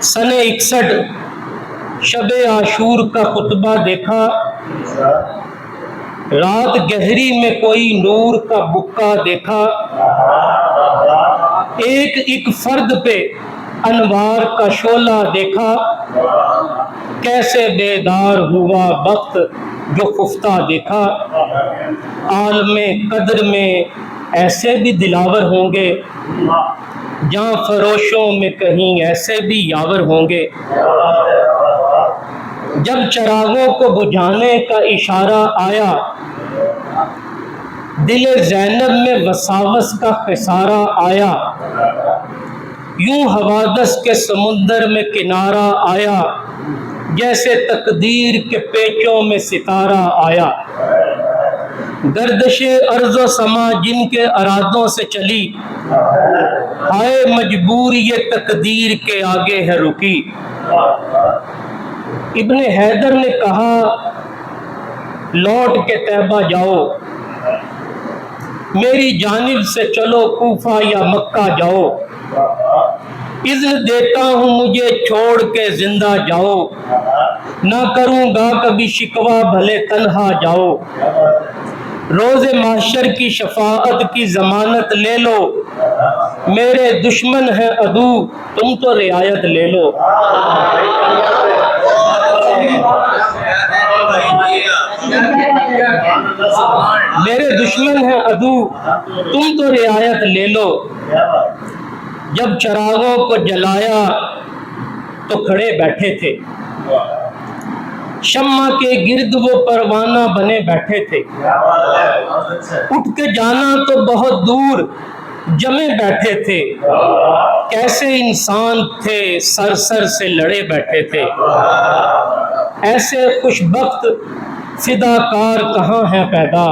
سن 61 شب عاشور کا خطبہ دیکھا، رات گہری میں کوئی نور کا بکا دیکھا، ایک ایک فرد پہ انوار کا شعلہ دیکھا، کیسے بیدار ہوا وقت جو خفتہ دیکھا۔ عالم قدر میں ایسے بھی دلاور ہوں گے، جہاں فروشوں میں کہیں ایسے بھی یاور ہوں گے۔ جب چراغوں کو بجھانے کا اشارہ آیا، دل زینب میں وساوس کا خسارہ آیا، یوں حوادث کے سمندر میں کنارہ آیا، جیسے تقدیر کے پیچوں میں ستارہ آیا۔ گردش ارض و سما جن کے ارادوں سے چلی، ہائے مجبور یہ تقدیر کے آگے ہے رکی۔ ابن حیدر نے کہا لوٹ کے طیبہ جاؤ، میری جانب سے چلو کوفہ یا مکہ جاؤ، اذن دیتا ہوں مجھے چھوڑ کے زندہ جاؤ، نہ کروں گا کبھی شکوہ بھلے تنہا جاؤ، روز محشر کی شفاعت کی ضمانت لے لو، میرے دشمن ہیں عدو تم تو رعایت لے لو۔ میرے دشمن ہیں عدو تم تو رعایت لے لو۔ جب چراغوں کو جلایا تو کھڑے بیٹھے تھے، شمع کے گرد وہ پروانہ بنے بیٹھے تھے، اٹھ کے جانا تو بہت دور جمے بیٹھے تھے، کیسے انسان تھے سر سر سے لڑے بیٹھے تھے۔ ایسے خوش بخت فداکار کہاں ہیں پیدا،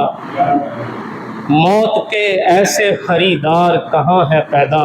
موت کے ایسے خریدار کہاں ہیں پیدا۔